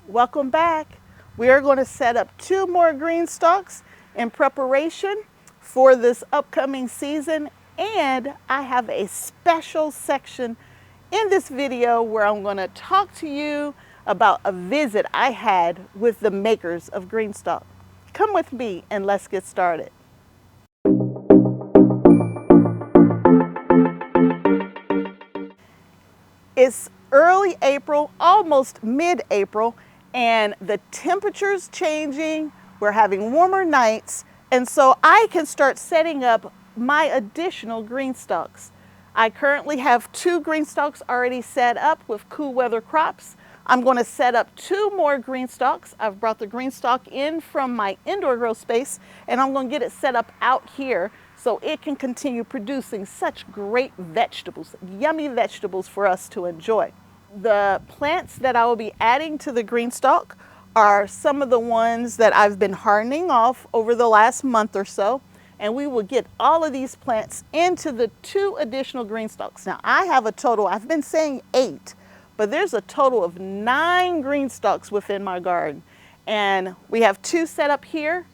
Welcome back. We are going to set up 2 more green stalks in preparation for this upcoming season, and I have a special section in this video where I'm going to talk to you about a visit I had with the makers of GreenStalk. Come with me and let's get started. It's early April, almost mid-April, and the temperature's changing. We're having warmer nights, and so I can start setting up my additional green stalks. I currently have 2 green stalks already set up with cool weather crops. I'm going to set up 2 more green stalks. I've brought the green stalk in from my indoor grow space, and I'm going to get it set up out here so it can continue producing such great vegetables, yummy vegetables for us to enjoy. The plants that I will be adding to the green stalk are some of the ones that I've been hardening off over the last month or so, and we will get all of these plants into the 2 additional green stalks. Now I have a total, I've been saying 8, but there's a total of 9 green stalks within my garden, and we have 2 set up here,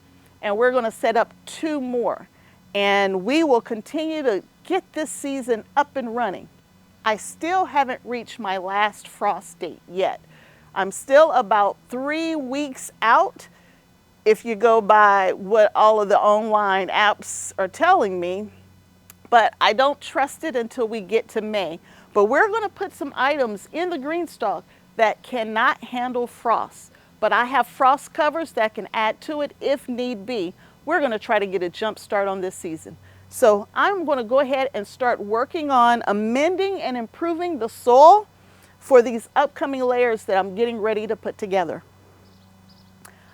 and we're going to set up 2 more, and we will continue to get this season up and running. I still haven't reached my last frost date yet. I'm still about 3 weeks out if you go by what all of the online apps are telling me, but I don't trust it until we get to May. But we're going to put some items in the green stalk that cannot handle frost, but I have frost covers that can add to it if need be. We're going to try to get a jump start on this season. So I'm going to go ahead and start working on amending and improving the soil for these upcoming layers that I'm getting ready to put together.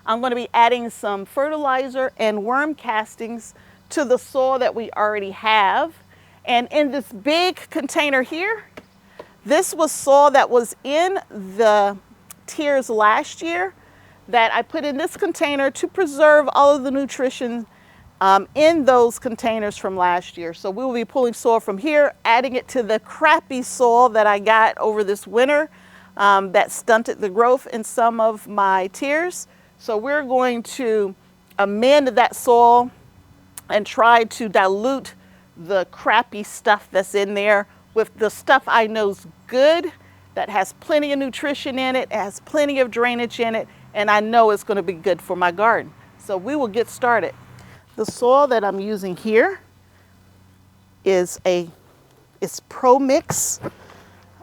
I'm going to be adding some fertilizer and worm castings to the soil that we already have. And in this big container here, this was soil that was in the tiers last year that I put in this container to preserve all of the nutrition in those containers from last year. So we will be pulling soil from here, adding it to the crappy soil that I got over this winter that stunted the growth in some of my tiers. So we're going to amend that soil and try to dilute the crappy stuff that's in there with the stuff I know is good, that has plenty of nutrition in it, has plenty of drainage in it, and I know it's going to be good for my garden. So we will get started. The soil that I'm using here is Pro Mix.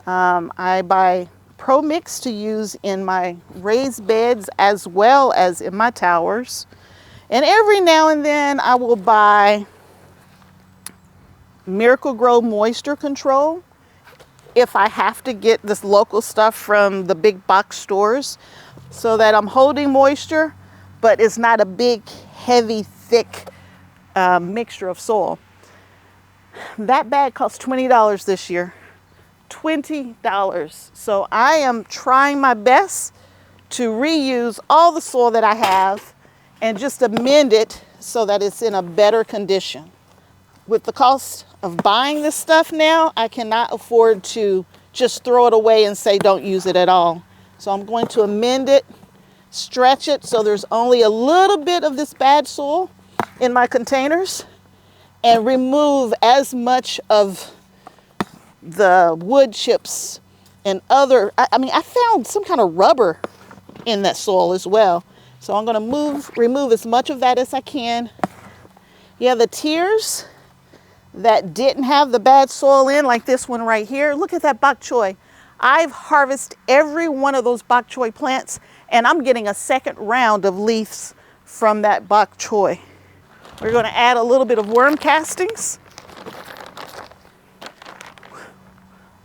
I buy Pro Mix to use in my raised beds as well as in my towers. And every now and then I will buy Miracle Grow Moisture Control if I have to get this local stuff from the big box stores, so that I'm holding moisture, but it's not a big, heavy, thick mixture of soil. That bag cost $20 this year. $20. So I am trying my best to reuse all the soil that I have and just amend it so that it's in a better condition. With the cost of buying this stuff now, I cannot afford to just throw it away and say don't use it at all. So I'm going to amend it, stretch it so there's only a little bit of this bad soil in my containers, and remove as much of the wood chips and other, I found some kind of rubber in that soil as well. So I'm going to remove as much of that as I can. Yeah, the tiers that didn't have the bad soil in, like this one right here, look at that Bok Choy. I've harvested every one of those Bok Choy plants, and I'm getting a second round of leaves from that Bok Choy. We're going to add a little bit of worm castings.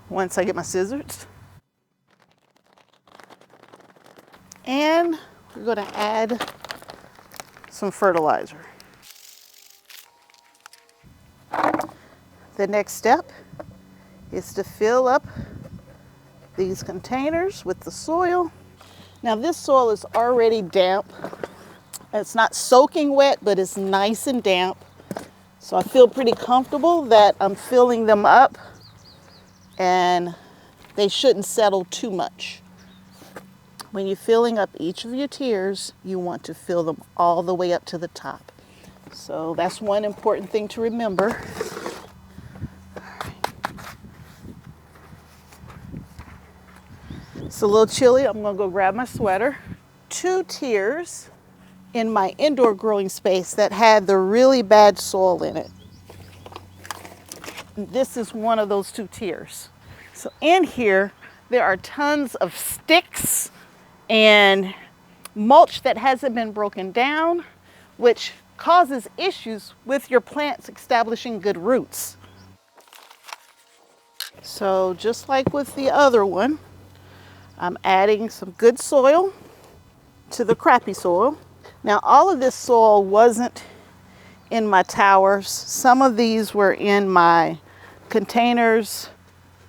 Once I get my scissors. And we're going to add some fertilizer. The next step is to fill up these containers with the soil. Now this soil is already damp. It's not soaking wet, but it's nice and damp. So I feel pretty comfortable that I'm filling them up and they shouldn't settle too much. When you're filling up each of your tiers, you want to fill them all the way up to the top. So that's one important thing to remember. It's a little chilly. I'm gonna go grab my sweater. 2 tiers in my indoor growing space that had the really bad soil in it. This is one of those 2 tiers. So in here, there are tons of sticks and mulch that hasn't been broken down, which causes issues with your plants establishing good roots. So just like with the other one, I'm adding some good soil to the crappy soil. Now all of this soil wasn't in my towers. Some of these were in my containers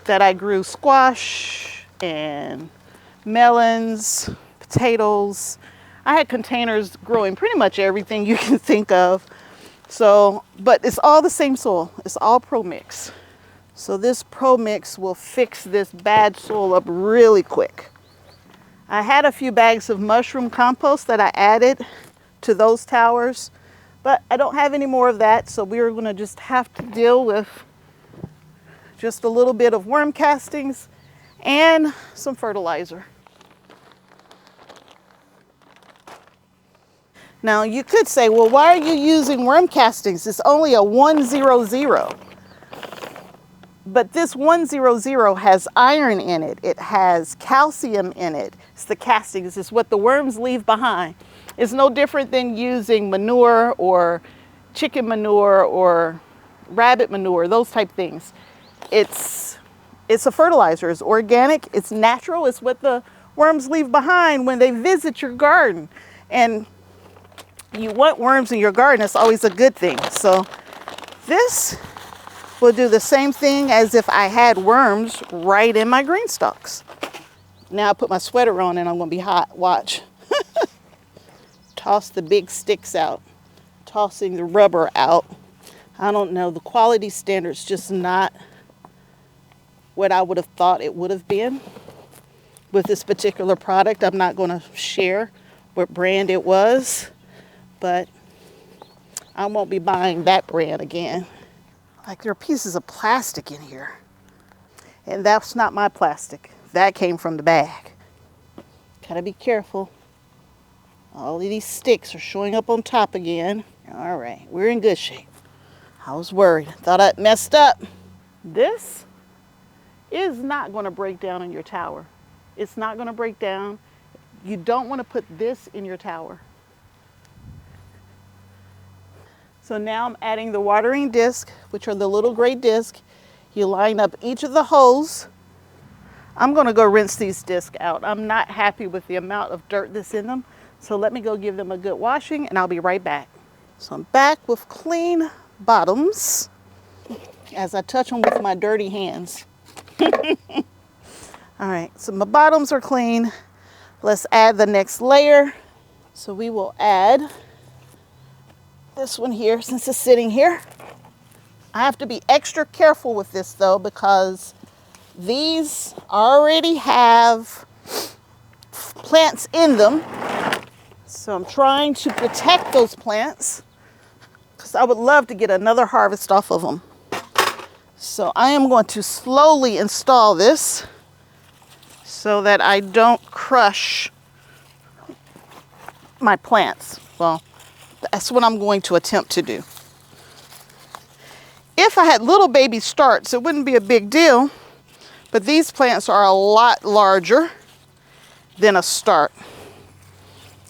that I grew squash and melons, potatoes. I had containers growing pretty much everything you can think of. So, but it's all the same soil. It's all Pro Mix. So this Pro Mix will fix this bad soil up really quick. I had a few bags of mushroom compost that I added to those towers, but I don't have any more of that. So we're gonna just have to deal with just a little bit of worm castings and some fertilizer. Now you could say, well, why are you using worm castings? It's only a 100. But this 100 has iron in it. It has calcium in it. It's the castings. It's what the worms leave behind. It's no different than using manure or chicken manure or rabbit manure, those type things. It's a fertilizer. It's organic. It's natural. It's what the worms leave behind when they visit your garden. And you want worms in your garden. It's always a good thing. So this will do the same thing as if I had worms right in my GreenStalks. Now I put my sweater on and I'm gonna be hot. Watch. Toss the big sticks out. Tossing the rubber out. I don't know, the quality standard's just not what I would have thought it would have been with this particular product. I'm not gonna share what brand it was, but I won't be buying that brand again. Like, there are pieces of plastic in here. And that's not my plastic. That came from the bag. Gotta be careful. All of these sticks are showing up on top again. All right, we're in good shape. I was worried. Thought I'd messed up. This is not gonna break down in your tower. It's not gonna break down. You don't wanna put this in your tower. So now I'm adding the watering disc, which are the little gray disc. You line up each of the holes. I'm gonna go rinse these discs out. I'm not happy with the amount of dirt that's in them. So let me go give them a good washing and I'll be right back. So I'm back with clean bottoms as I touch them with my dirty hands. All right, so my bottoms are clean. Let's add the next layer. So we will add this one here since it's sitting here. I have to be extra careful with this though because these already have plants in them. So I'm trying to protect those plants because I would love to get another harvest off of them. So I am going to slowly install this so that I don't crush my plants. Well, that's what I'm going to attempt to do. If I had little baby starts, it wouldn't be a big deal, but these plants are a lot larger than a start.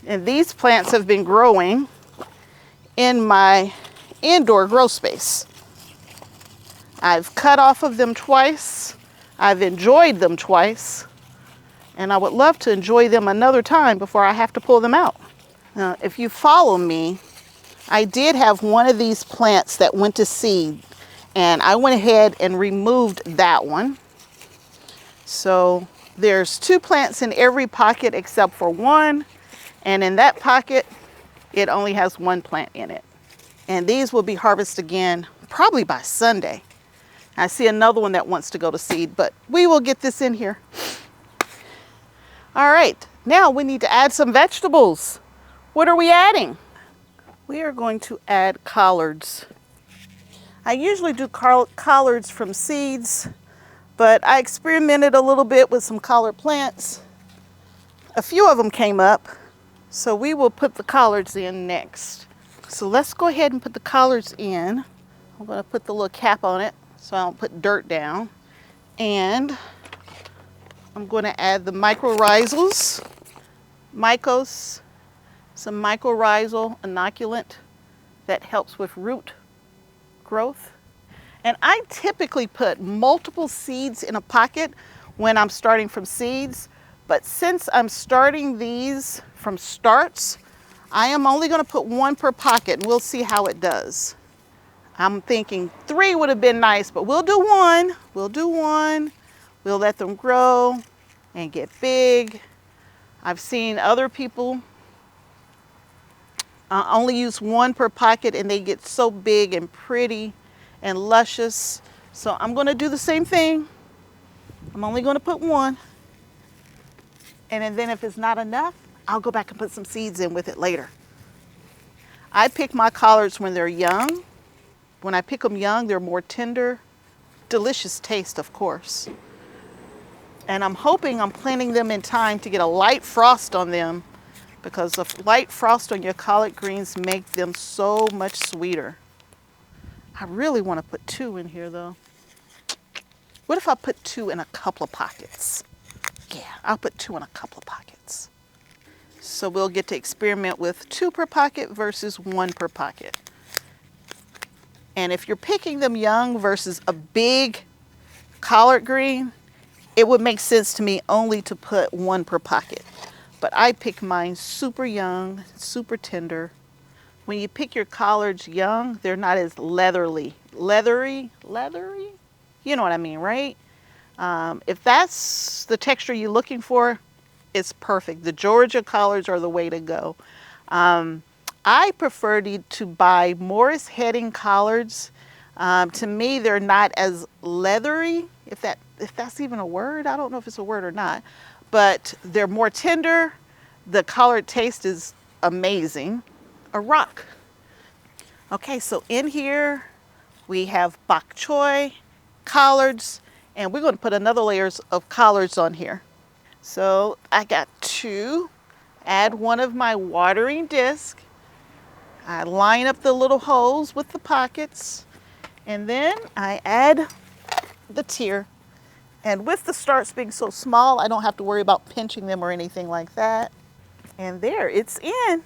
And these plants have been growing in my indoor grow space. I've cut off of them twice. I've enjoyed them twice. And I would love to enjoy them another time before I have to pull them out. Now, if you follow me, I did have one of these plants that went to seed, and I went ahead and removed that one. So there's 2 plants in every pocket except for one, and in that pocket, it only has 1 plant in it. And these will be harvested again probably by Sunday. I see another one that wants to go to seed, but we will get this in here. All right, now we need to add some vegetables. What are we adding? We are going to add collards. I usually do collards from seeds, but I experimented a little bit with some collard plants. A few of them came up, so we will put the collards in next. So let's go ahead and put the collards in. I'm going to put the little cap on it so I don't put dirt down. And I'm going to add the mycorrhizals, some mycorrhizal inoculant that helps with root growth. And I typically put multiple seeds in a pocket when I'm starting from seeds, but since I'm starting these from starts, I am only going to put one per pocket and we'll see how it does. I'm thinking 3 would have been nice, but we'll do one. We'll do one. We'll let them grow and get big. I've seen other people only use one per pocket and they get so big and pretty and luscious. So I'm going to do the same thing. I'm only going to put one. And then if it's not enough, I'll go back and put some seeds in with it later. I pick my collards when they're young. When I pick them young, they're more tender, delicious taste, of course. And I'm hoping I'm planting them in time to get a light frost on them, because the light frost on your collard greens make them so much sweeter. I really want to put 2 in here though. What if I put 2 in a couple of pockets? Yeah, I'll put 2 in a couple of pockets. So we'll get to experiment with 2 per pocket versus 1 per pocket. And if you're picking them young versus a big collard green, it would make sense to me only to put 1 per pocket. But I pick mine super young, super tender. When you pick your collards young, they're not as leathery? You know what I mean, right? If that's the texture you're looking for, it's perfect. The Georgia collards are the way to go. I prefer to buy Morris Heading collards. To me, they're not as leathery, if that's even a word. I don't know if it's a word or not, but they're more tender. The collard taste is amazing. A rock. Okay, so in here we have Bok Choy, collards, and we're going to put another layers of collards on here. So I got 2. Add one of my watering discs. I line up the little holes with the pockets, and then I add the tier. And with the starts being so small, I don't have to worry about pinching them or anything like that. And there, it's in.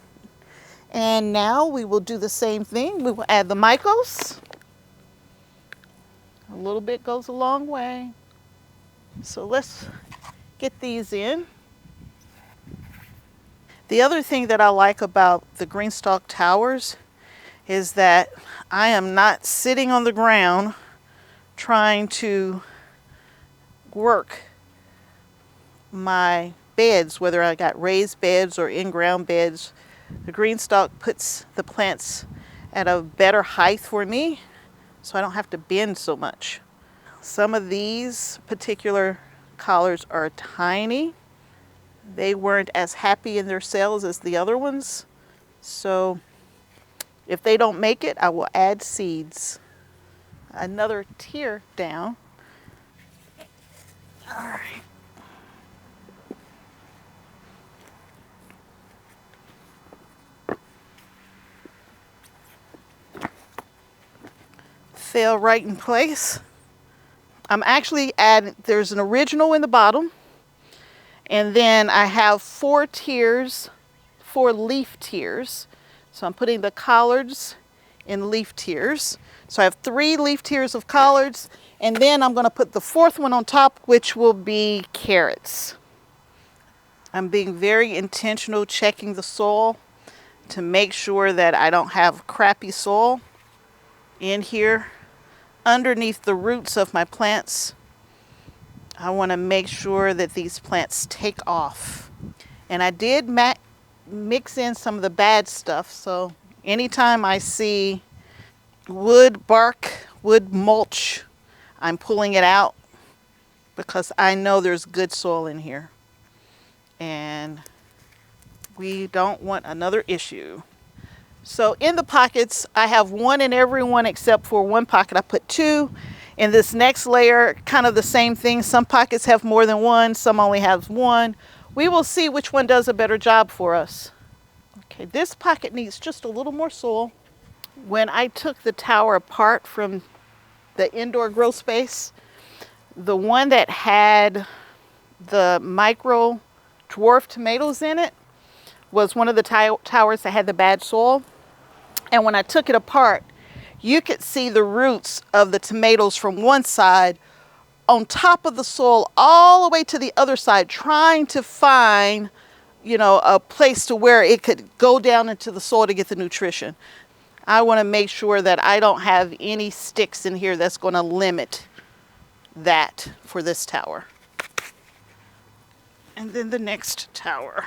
And now we will do the same thing. We will add the mycos. A little bit goes a long way. So let's get these in. The other thing that I like about the GreenStalk towers is that I am not sitting on the ground trying to work my beds, whether I got raised beds or in-ground beds. The GreenStalk puts the plants at a better height for me, so I don't have to bend so much. Some of these particular collards are tiny. They weren't as happy in their cells as the other ones. So if they don't make it, I will add seeds. Another tier down. All right. Fell right in place. I'm actually adding, there's an original in the bottom, and then I have 4 tiers, 4 leaf tiers. So I'm putting the collards in leaf tiers. So I have 3 leaf tiers of collards, and then I'm going to put the 4th one on top, which will be carrots. I'm being very intentional checking the soil to make sure that I don't have crappy soil in here underneath the roots of my plants. I want to make sure that these plants take off. And I did mix in some of the bad stuff. So anytime I see wood bark, wood mulch, I'm pulling it out because I know there's good soil in here. and we don't want another issue. So in the pockets, I have one in every one except for one pocket. I put two. In this next layer, kind of the same thing. Some pockets have more than one, some only have one. We will see which one does a better job for us. Okay, this pocket needs just a little more soil. When I took the tower apart from the indoor grow space, the one that had the micro dwarf tomatoes in it was one of the towers that had the bad soil. And when I took it apart, you could see the roots of the tomatoes from one side on top of the soil all the way to the other side, trying to find, you know, a place to where it could go down into the soil to get the nutrition. I want to make sure that I don't have any sticks in here that's going to limit that for this tower. And then the next tower.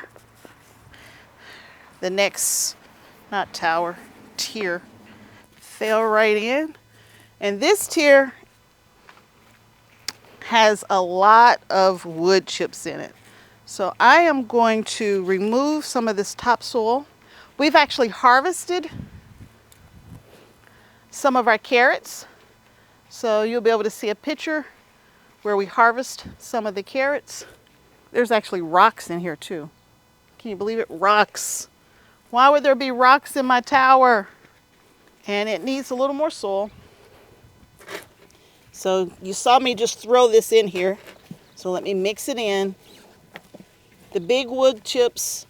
The next, not tower, tier. Fell right in. And this tier has a lot of wood chips in it. So I am going to remove some of this topsoil. We've actually harvested some of our carrots. So you'll be able to see a picture where we harvest some of the carrots. There's actually rocks in here too. Can you believe it? Rocks. Why would there be rocks in my tower? And it needs a little more soil. So you saw me just throw this in here. So let me mix it in. The big wood chips,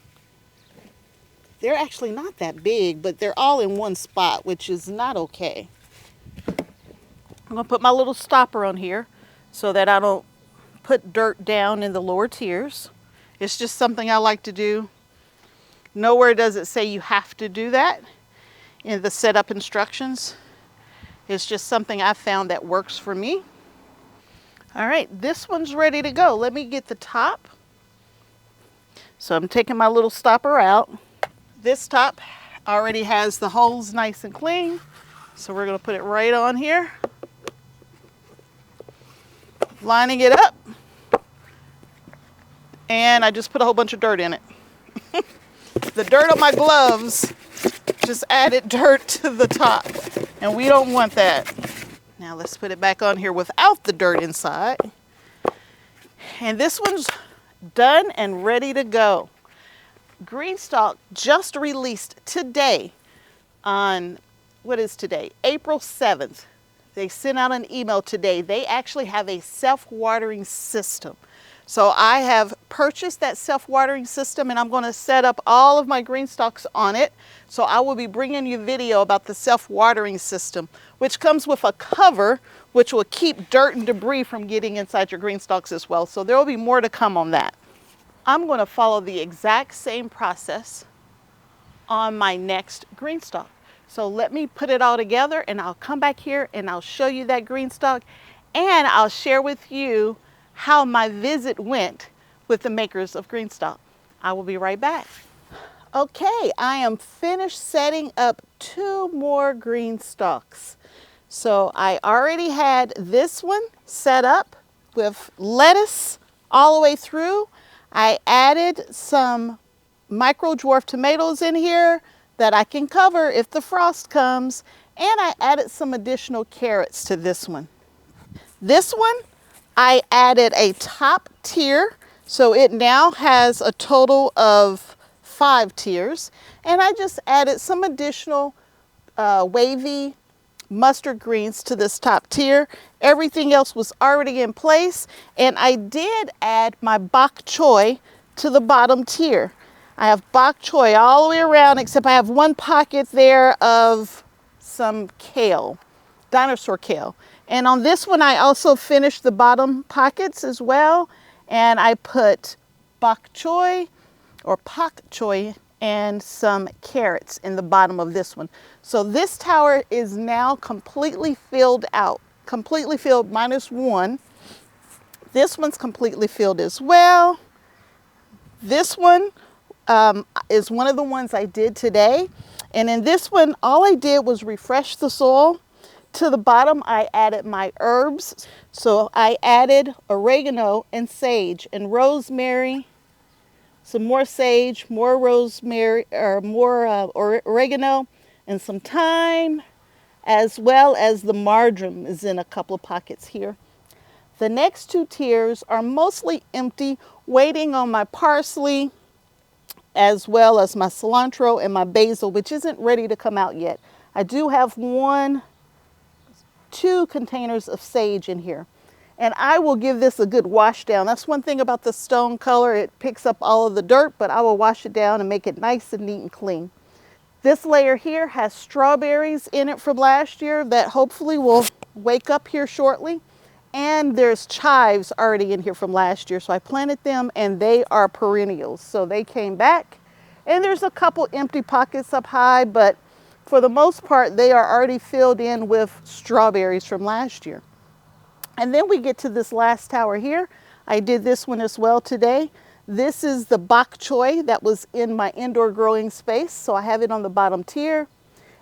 they're actually not that big, but they're all in one spot, which is not okay. I'm gonna put my little stopper on here so that I don't put dirt down in the lower tiers. It's just something I like to do. Nowhere does it say you have to do that in the setup instructions. It's just something I found that works for me. All right, this one's ready to go. Let me get the top. So I'm taking my little stopper out. This top already has the holes nice and clean. So we're gonna put it right on here. Lining it up. And I just put a whole bunch of dirt in it. The dirt on my gloves just added dirt to the top, and we don't want that. Now let's put it back on here without the dirt inside. And this one's done and ready to go. GreenStalk just released today on, what is today? April 7th. They sent out an email today. They actually have a self-watering system. So I have purchased that self-watering system, and I'm going to set up all of my GreenStalks on it. So I will be bringing you video about the self-watering system, which comes with a cover which will keep dirt and debris from getting inside your GreenStalks as well. So there will be more to come on that. I'm going to follow the exact same process on my next GreenStalk. So let me put it all together, and I'll come back here and I'll show you that GreenStalk, and I'll share with you how my visit went with the makers of GreenStalk. I will be right back. Okay, I am finished setting up 2 more GreenStalks. So I already had this one set up with lettuce all the way through. I added some micro dwarf tomatoes in here that I can cover if the frost comes, and I added some additional carrots to this one. This one, I added a top tier, so it now has a total of 5 tiers, and I just added some additional wavy mustard greens to this top tier. Everything else was already in place, and I did add my Bok Choy to the bottom tier. I have Bok Choy all the way around, except I have one pocket there of some kale, dinosaur kale. And on this one, I also finished the bottom pockets as well. And I put Bok Choy or Pak Choy and some carrots in the bottom of this one. So this tower is now completely filled out, completely filled minus one. This one's completely filled as well. This one is one of the ones I did today. And in this one, all I did was refresh the soil. To the bottom, I added my herbs. So I added oregano and sage and rosemary, some more sage, more rosemary, or more oregano, and some thyme, as well as the marjoram is in a couple of pockets here. The next two tiers are mostly empty, waiting on my parsley, as well as my cilantro and my basil, which isn't ready to come out yet. I do have two containers of sage in here. And I will give this a good wash down. That's one thing about the stone color. It picks up all of the dirt, but I will wash it down and make it nice and neat and clean. This layer here has strawberries in it from last year that hopefully will wake up here shortly. And there's chives already in here from last year. So I planted them and they are perennials. So they came back. And there's a couple empty pockets up high, but for the most part, they are already filled in with strawberries from last year. And then we get to this last tower here. I did this one as well today. This is the Bok Choy that was in my indoor growing space. So I have it on the bottom tier.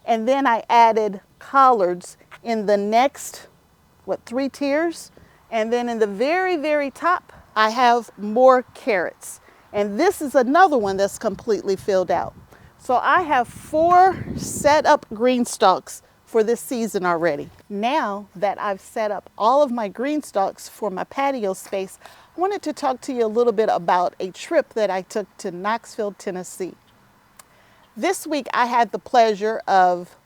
And then I added collards in the next, 3 tiers. And then in the very, very top, I have more carrots. And this is another one that's completely filled out. So I have 4 set up GreenStalks for this season already. Now that I've set up all of my GreenStalks for my patio space, I wanted to talk to you a little bit about a trip that I took to Knoxville, Tennessee. This week I had the pleasure of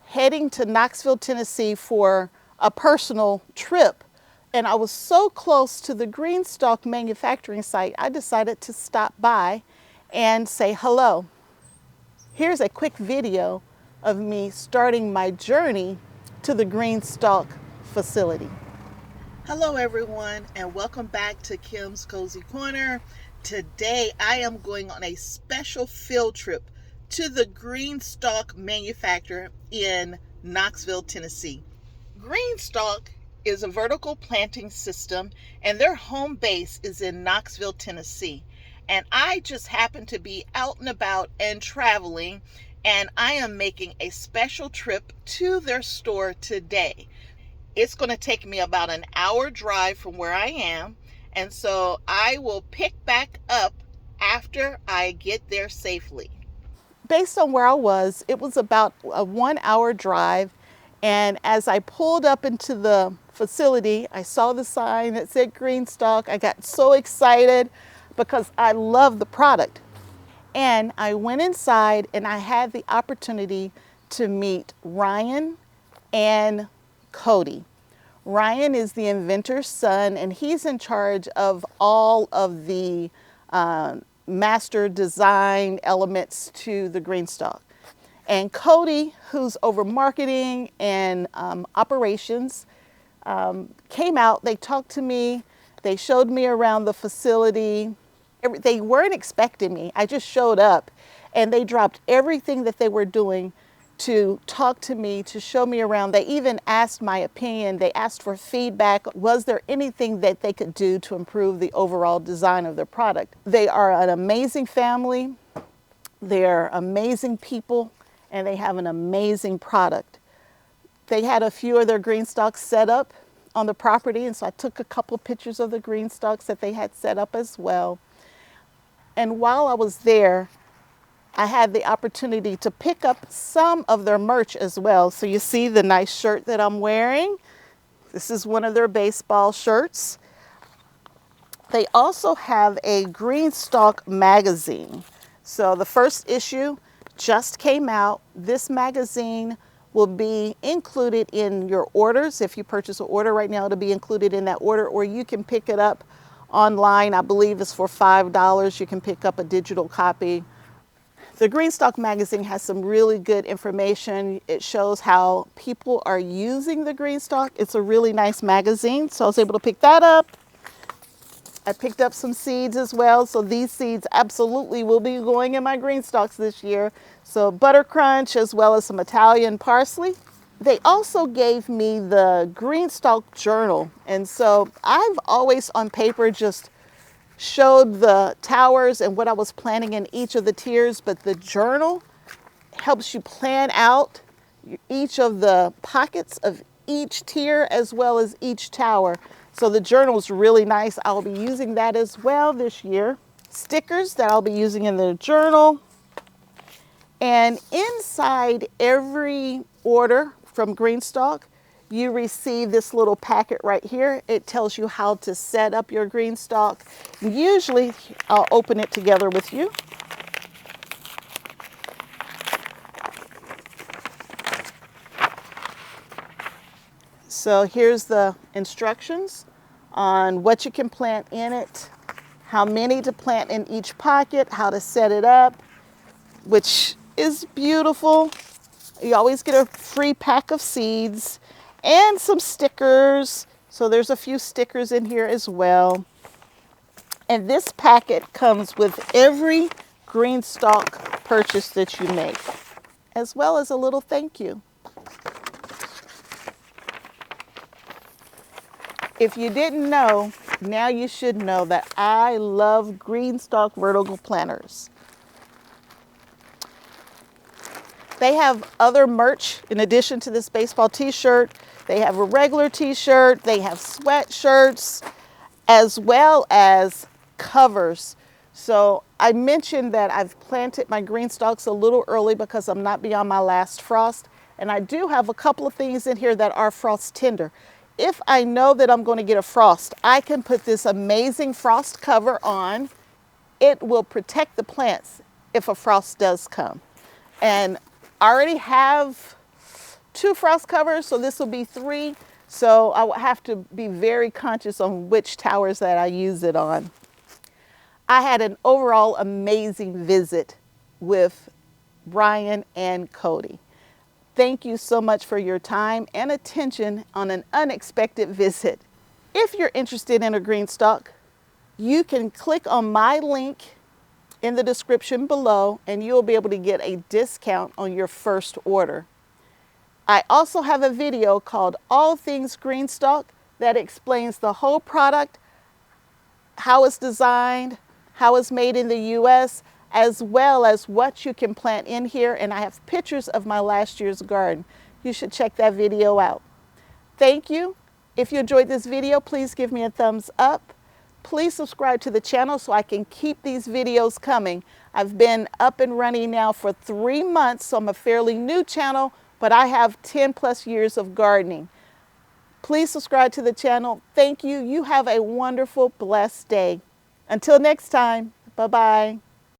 heading to Knoxville, Tennessee for a personal trip. And I was so close to the GreenStalk manufacturing site, I decided to stop by and say hello. Here's a quick video of me starting my journey to the GreenStalk facility. Hello everyone, and welcome back to Kim's Cozy Corner. Today I am going on a special field trip to the GreenStalk manufacturer in Knoxville, Tennessee. GreenStalk is a vertical planting system and their home base is in Knoxville, Tennessee. And I just happen to be out and about and traveling, and I am making a special trip to their store today. It's going to take me about an hour drive from where I am, and so I will pick back up after I get there safely. Based on where I was, it was about a 1 hour drive. And as I pulled up into the facility, I saw the sign that said GreenStalk. I got so excited because I love the product. And I went inside and I had the opportunity to meet Ryan and Cody. Ryan is the inventor's son, and he's in charge of all of the master design elements to the GreenStalk. And Cody, who's over marketing and operations, came out. They talked to me. They showed me around the facility. They weren't expecting me. I just showed up, and they dropped everything that they were doing to talk to me, to show me around. They even asked my opinion. They asked for feedback. Was there anything that they could do to improve the overall design of their product? They are an amazing family. They're amazing people, and they have an amazing product. They had a few of their GreenStalks set up on the property, and so I took a couple pictures of the GreenStalks that they had set up as well. And while I was there, I had the opportunity to pick up some of their merch as well. So you see the nice shirt that I'm wearing. This is one of their baseball shirts. They also have a GreenStalk magazine. So the first issue just came out. This magazine will be included in your orders. If you purchase an order right now, it'll be included in that order, or you can pick it up online. I believe it's for $5. You can pick up a digital copy. The GreenStalk magazine has some really good information. It shows how people are using the GreenStalk. It's a really nice magazine, so I was able to pick that up. I picked up some seeds as well, so these seeds absolutely will be going in my GreenStalks this year. So butter crunch as well as some Italian parsley. They also gave me the GreenStalk journal, and so I've always on paper just showed the towers and what I was planting in each of the tiers, but the journal helps you plan out each of the pockets of each tier as well as each tower. So the journal is really nice. I'll be using that as well this year. stickers that I'll be using in the journal. And inside every order from GreenStalk, you receive this little packet right here. It tells you how to set up your GreenStalk. Usually, I'll open it together with you. So here's the instructions on what you can plant in it, how many to plant in each pocket, how to set it up, which is beautiful. You always get a free pack of seeds and some stickers. So there's a few stickers in here as well. And this packet comes with every GreenStalk purchase that you make, as well as a little thank you. If you didn't know, now you should know that I love GreenStalk vertical planters. They have other merch in addition to this baseball t-shirt. They have a regular t-shirt, they have sweatshirts, as well as covers. So I mentioned that I've planted my GreenStalks a little early because I'm not beyond my last frost. And I do have a couple of things in here that are frost tender. If I know that I'm going to get a frost, I can put this amazing frost cover on. It will protect the plants if a frost does come. And I already have 2 frost covers, so this will be 3. So I will have to be very conscious on which towers that I use it on. I had an overall amazing visit with Brian and Cody. Thank you so much for your time and attention on an unexpected visit. If you're interested in a GreenStalk, you can click on my link in the description below and you'll be able to get a discount on your first order. I also have a video called All Things GreenStalk that explains the whole product, how it's designed, how it's made in the US, as well as what you can plant in here. And I have pictures of my last year's garden. You should check that video out. Thank you. If you enjoyed this video, please give me a thumbs up. Please subscribe to the channel so I can keep these videos coming. I've been up and running now for 3 months, so I'm a fairly new channel, but I have 10+ years of gardening. Please subscribe to the channel. Thank you. You have a wonderful, blessed day. Until next time, bye-bye.